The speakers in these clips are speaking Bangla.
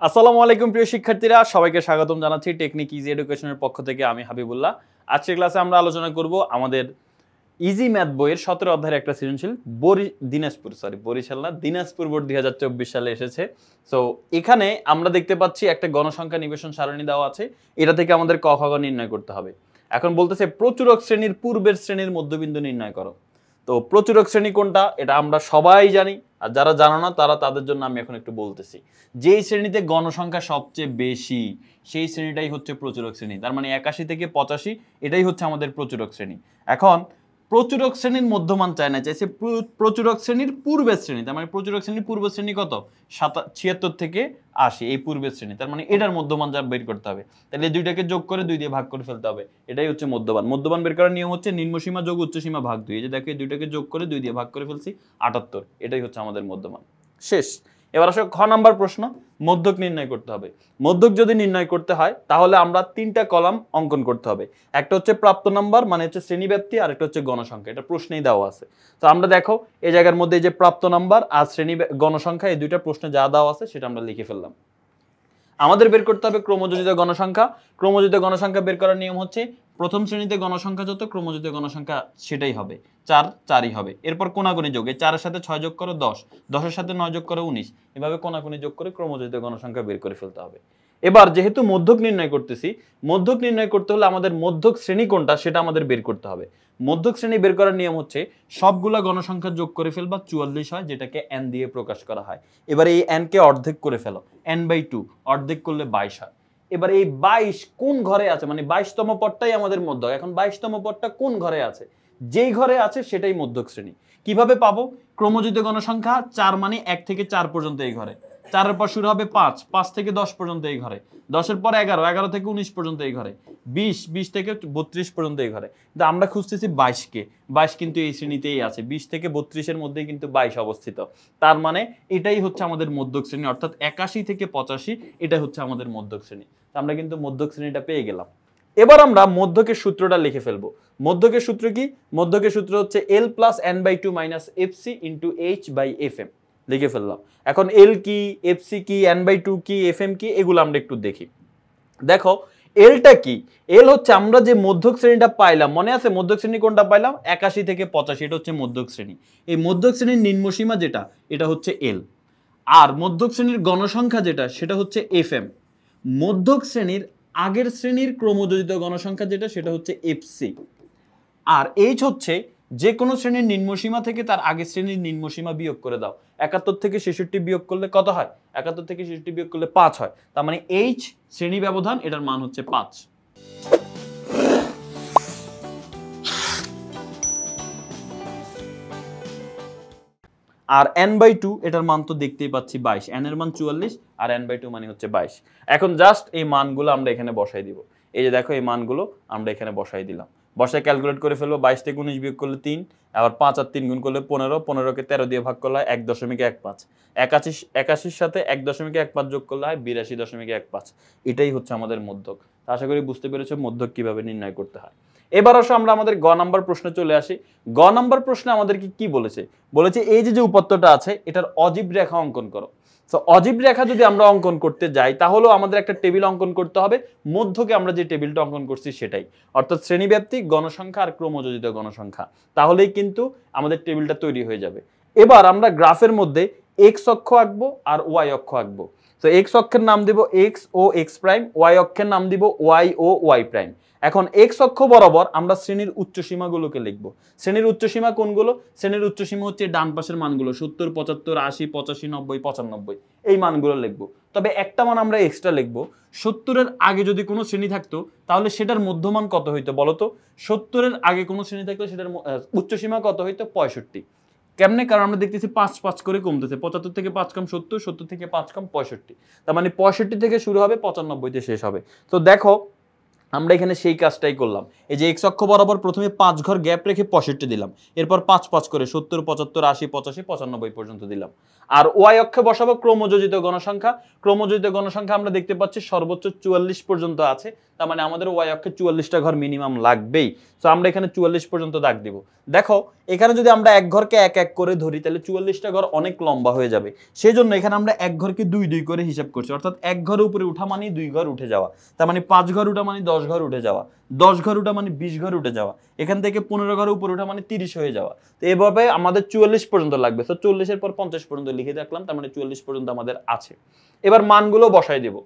আসসালামু আলাইকুম প্রিয় শিক্ষার্থীরা, সবাইকে স্বাগতম জানাচ্ছি টেকনিক ইজি এডুকেশনের পক্ষ থেকে। আমি হাবিবুল্লাহ। আজকের ক্লাসে আমরা আলোচনা করব আমাদের ইজি ম্যাথ বইয়ের 17 অধ্যায়ের একটা সৃজনশীল দিনাজপুর বোর্ড 2024 সালে এসেছে। সো এখানে আমরা দেখতে পাচ্ছি একটা গণসংখ্যা নিবেশন সারণী দেওয়া আছে, এটা থেকে আমাদের ক খ গ নির্ণয় করতে হবে। এখন বলতেছে প্রচুরক শ্রেণীর পূর্বের শ্রেণীর মধ্যবিন্দু নির্ণয় করো। তো প্রচুরক শ্রেণী কোনটা এটা আমরা সবাই জানি, আর যারা জানো না তারা তাদের জন্য আমি এখন একটু বলতেছি। যেই শ্রেণীতে গণসংখ্যা সবচেয়ে বেশি সেই শ্রেণীটাই হচ্ছে প্রচুরক শ্রেণী। তার মানে 81 থেকে 85 এটাই হচ্ছে আমাদের প্রচুরক শ্রেণী। এখন প্রচুরক শ্রেণীর মধ্যমান চায় না, চাইছে প্রচুরক শ্রেণীর পূর্বের শ্রেণী। তার মানে প্রচুরক শ্রেণীর পূর্ব শ্রেণী কত? 76 থেকে 80, এই পূর্বের শ্রেণী। তার মানে এটার মধ্যমান যা বের করতে হবে, তাহলে দুইটাকে যোগ করে 2 দিয়ে ভাগ করে ফেলতে হবে। এটাই হচ্ছে মধ্যমান। মধ্যমান বের করার নিয়ম হচ্ছে নিম্নসীমা যোগ উচ্চসীমা ভাগ 2। এই যে দেখো এই দুইটাকে যোগ করে 2 দিয়ে ভাগ করে ফেলছি, 78। এটাই হচ্ছে আমাদের মধ্যমান। শেষ। এবার আসলে খ নাম্বার প্রশ্ন, মধ্যক নির্ণয় করতে হবে। মধ্যক যদি নির্ণয় করতে হয় তাহলে আমরা 3টা কলাম অঙ্কন করতে হবে। একটা হচ্ছে প্রাপ্ত নাম্বার মানে হচ্ছে শ্রেণীব্যাপ্তি, আর একটা হচ্ছে গণসংখ্যা। এটা প্রশ্নেই দেওয়া আছে। তো আমরা দেখো এই জায়গার মধ্যে এই যে প্রাপ্ত নাম্বার আর শ্রেণী গণসংখ্যা, এই দুইটা প্রশ্নে যা দেওয়া আছে সেটা আমরা লিখে ফেললাম। আমাদের বের করতে হবে ক্রমযোজিত গণসংখ্যা। ক্রমযোজিত গণসংখ্যা বের করার নিয়ম হচ্ছে প্রথম শ্রেণীতে গণসংখ্যা যত, ক্রমযোজিত গণসংখ্যা সেটাই হবে 4, 4ই হবে। এরপর কোনাকুনি যোগ, এই 4-এর সাথে 6 যোগ করো 10, 10-এর সাথে 9 যোগ করো 19, এভাবে কোনাকুনি যোগ করে ক্রমযোজিত গণসংখ্যা বের করে ফেলতে হবে। এবার যেহেতু মধ্যক নির্ণয় করতেছি, মধ্যক নির্ণয় করতে হলে আমাদের মধ্যক শ্রেণী কোনটা সেটা আমাদের বের করতে হবে। মধ্যক শ্রেণী বের করার নিয়ম হচ্ছে সবগুলা গণসংখ্যা যোগ করে ফেলবা 44 হয়, যেটাকে n দিয়ে প্রকাশ করা হয়। এবার এই n কে অর্ধেক করে ফেলো, n/2 অর্ধেক করলে 22 হয়। এবার এই 22 কোন ঘরে আছে, মানে 22তম পদটাই আমাদের মধ্যক। এখন 22তম পদটা কোন ঘরে আছে? যেই ঘরে আছে সেটাই মধ্যক শ্রেণী। কিভাবে পাবো? ক্রমযোজিত গণসংখ্যা 4 মানে 1 থেকে 4 পর্যন্ত এই ঘরে, 4-এর পর শুরু হবে 5, 5 থেকে 10 পর্যন্ত এই ঘরে, 10-এর পর 11, 11 থেকে 19 পর্যন্ত এই ঘরে, 20, 20 থেকে 32 পর্যন্ত এই ঘরে। কিন্তু আমরা খুঁজতেছি 22কে, 22 কিন্তু এই শ্রেণীতেই আছে। 20 থেকে 32-এর মধ্যেই কিন্তু 22 অবস্থিত। তার মানে এটাই হচ্ছে আমাদের মধ্যক শ্রেণী, অর্থাৎ 81 থেকে 85 এটা হচ্ছে আমাদের মধ্যক শ্রেণী। আমরা কিন্তু মধ্যক শ্রেণীটা পেয়ে গেলাম। এবার আমরা মধ্যকের সূত্রটা লিখে ফেলবো। মধ্যকের সূত্র কি? মধ্যকের সূত্র হচ্ছে L + n/2 - fc × h/fm। লিখে ফেললাম। এখন L কি, fc কি, n/2 কি, fm কি, এগুলো আমরা একটু দেখি। দেখো এলটা কি? এল হচ্ছে আমরা যে মধ্যক শ্রেণীটা পাইলাম, মনে আছে মধ্যক শ্রেণী কোনটা পাইলাম? 81 থেকে 85, এটা হচ্ছে মধ্যক শ্রেণী। এই মধ্যক শ্রেণীর নিম্নসীমা যেটা, এটা হচ্ছে এল। আর মধ্যক শ্রেণীর গণসংখ্যা যেটা, সেটা হচ্ছে fm। মধ্যক শ্রেণীর আগের শ্রেণীর ক্রমযোজিত গণসংখ্যা যেটা, সেটা হচ্ছে fc। আর এইচ হচ্ছে যে কোনো শ্রেণীর নিম্নসীমা থেকে তার আগের শ্রেণীর নিম্নসীমা বিয়োগ করে দাও। 71 থেকে 66 বিয়োগ করলে কত হয়? 71 থেকে 66 বিয়োগ করলে 5 হয়। তার মানে এইচ শ্রেণী ব্যবধান, এটার মান হচ্ছে 5। আর n/2 এটার মান তো দেখতেই পাচ্ছি 22, n এর মান 44 আর n/2 মানে হচ্ছে 22। এখন জাস্ট এই মানগুলো আমরা এখানে বসাই দিব। এই যে দেখো এই মানগুলো আমরা এখানে বসাই দিলাম। বসায় ক্যালকুলেট করে ফেলবো। 22 থেকে 19 বিয়োগ করলে 3, আবার 5 আর 3 গুণ করলে 15, 15কে 13 দিয়ে ভাগ করলে হয় 1.15। 81-র সাথে 1.15 যোগ করলে হয় 82.15। এটাই হচ্ছে আমাদের মধ্যক। আশা করি বুঝতে পেরেছো মধ্যক কিভাবে নির্ণয় করতে হয়। এবার আসো আমরা আমাদের গ নাম্বার প্রশ্নে চলে আসি। গ নাম্বার প্রশ্নে আমাদেরকে কি বলেছে? বলেছে এই যে উপাত্তটা আছে এটার অজীব রেখা অঙ্কন করো। তো অজীব রেখা যদি আমরা অঙ্কন করতে যাই তাহলেও আমাদের একটা টেবিল অঙ্কন করতে হবে। মধ্যকে আমরা যে টেবিলটা অঙ্কন করছি সেটাই, অর্থাৎ শ্রেণীব্যাপ্তিক গণসংখ্যা আর ক্রমযোজিত গণসংখ্যা। তাহলেই কিন্তু আমাদের টেবিলটা তৈরি হয়ে যাবে। এবার আমরা গ্রাফের মধ্যে এক্স অক্ষ আঁকবো আর ওয়াই অক্ষ আঁকবো। তো এক্স অক্ষের নাম দিব এক্স ও এক্স প্রাইম, ওয়াই অক্ষের নাম দিব ওয়াই ও ওয়াই প্রাইম। এখন এক্স অক্ষ বরাবর আমরা শ্রেণীর উচ্চসীমাগুলোকে লিখব। শ্রেণীর উচ্চসীমা কোনগুলো? শ্রেণীর উচ্চসীমা হচ্ছে ডান পাশের মানগুলো 70, 75, 80, 85, 90, 95, এই মানগুলো লিখব। তবে একটা মান আমরা এক্সট্রা লিখব। 70-এর আগে যদি কোনো শ্রেণী থাকতো তাহলে সেটার মধ্যমান কত হইতো বলো তো? 70-এর আগে কোনো শ্রেণী থাকলে সেটার উচ্চসীমা কত হইতো? 65। কেমনে? কারণ আমরা দেখতেছি 5 5 করে কমতেছে। 75 থেকে 5 কম 70, 70 থেকে 5 কম 65। তার মানে 65 থেকে শুরু হবে, 95-তে শেষ হবে। তো দেখো আমরা এখানে সেই কাজটাই করলাম। এই যে এক্স অক্ষ বরাবর প্রথমে 5 ঘর গ্যাপ রেখে 65 দিলাম, এরপর 5 5 করে 70 75 80 85 95 পর্যন্ত দিলাম। আর ওয়াই অক্ষে বসাবো ক্রমযোজিত গণসংখ্যা। ক্রমযোজিত গণসংখ্যা আমরা দেখতে পাচ্ছি সর্বোচ্চ 44 পর্যন্ত আছে, তার মানে আমাদের ওয়াই অক্ষে 44টা ঘর মিনিমাম লাগবেই। তো আমরা এখানে 44 পর্যন্ত দাগ দিব। দেখো এখানে যদি আমরা এক ঘরকে এক এক করে ধরি তাহলে 44টা ঘর অনেক লম্বা হয়ে যাবে, সেই জন্য এখানে আমরা এক ঘরকে 2 2 করে হিসাব করছি, অর্থাৎ এক ঘর উপরে উঠা মানে 2 ঘর উঠে যাওয়া, তার মানে 5 ঘর উঠা মানে 10 ঘর উঠে যাওয়া, 10 ঘর উঠা মানে 20 ঘর উঠে যাওয়া, এখান থেকে 15 ঘর উপরে উঠা মানে 30 হয়ে যাওয়া। তো এভাবে আমাদের 44 পর্যন্ত লাগবে। তো 40 এর পর 50 পর্যন্ত লিখে রাখলাম, তার মানে 44 পর্যন্ত আমাদের আছে। এবার মানগুলো বসাই দেব।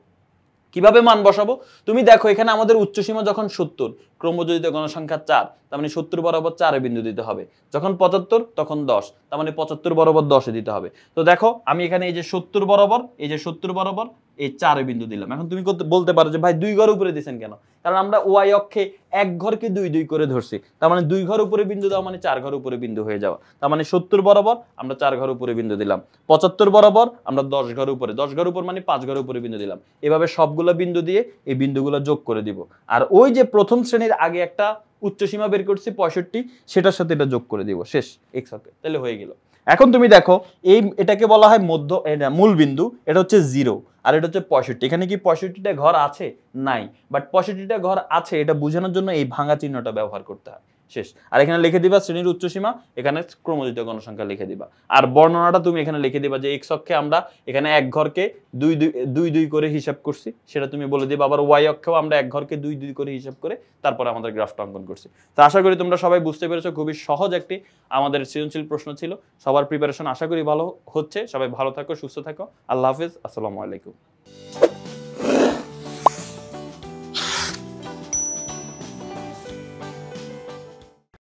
কিভাবে মান বসাবো? তুমি দেখো এখানে আমাদের উচ্চসীমা যখন 70, ক্রমযোজিত গণসংখ্যা 4, তার মানে 70 বরাবর 4 এ বিন্দু দিতে হবে। যখন 75 তখন 10, তার মানে 75 বরাবর 10 এ দিতে হবে। তো দেখো আমি এখানে এই যে 70 বরাবর, এই যে 70 বরাবর এই 4 এ বিন্দু দিলাম। এখন তুমি বলতে পারো যে ভাই 2 ঘর উপরে দিয়েছেন কেন? কারণ আমরা ওয়াই অক্ষে এক ঘরকে 2 2 করে ধরছি, তার মানে 2 ঘর উপরে বিন্দু দাও মানে 4 ঘর উপরে বিন্দু হয়ে যাওয়া। তার মানে 70 বরাবর আমরা 4 ঘর উপরে বিন্দু দিলাম, 75 বরাবর আমরা 10 ঘর উপরে, 10 ঘর উপর মানে 5 ঘর উপরে বিন্দু দিলাম। এভাবে সবগুলো বিন্দু দিয়ে এই বিন্দুগুলো যোগ করে দিব। আর ওই যে প্রথম শ্রেণীর আগে একটা উচ্চসীমা বের করছি 65, সেটার সাথে এটা যোগ করে দিব, শেষ এক্স অক্ষে, তাহলে হয়ে গেল। এখন তুমি দেখো এটাকে বলা হয় মূল বিন্দু, এটা হচ্ছে 0 আর এটা হচ্ছে 65। এখানে কি 65টা ঘর আছে? নাই, বাট 65টা ঘর আছে এটা বোঝানোর জন্য এই ভাঙা চিহ্নটা ব্যবহার করতে হয়, শেষ। আর এখানে লিখে দিবা শ্রেণীর উচ্চসীমা, এখানে ক্রমযোজিত গণসংখ্যা লিখে দিবা। আর বর্ণনাটা তুমি এখানে লিখে দিবা যে এক্স অক্ষে আমরা এখানে এক ঘরকে 2 2 করে হিসাব করছি, সেটা তুমি বলে দিবা। আবার ওয়াই অক্ষেও আমরা এক ঘরকে 2 2 করে হিসাব করে তারপর আমাদের গ্রাফটা অঙ্কন করছি। তো আশা করি তোমরা সবাই বুঝতে পেরেছো, খুবই সহজ একটি আমাদের সৃজনশীল প্রশ্ন ছিল। সবার প্রিপারেশন আশা করি ভালো হচ্ছে। সবাই ভালো থাকো, সুস্থ থাকো। আল্লাহ হাফেজ, আসসালামু আলাইকুম।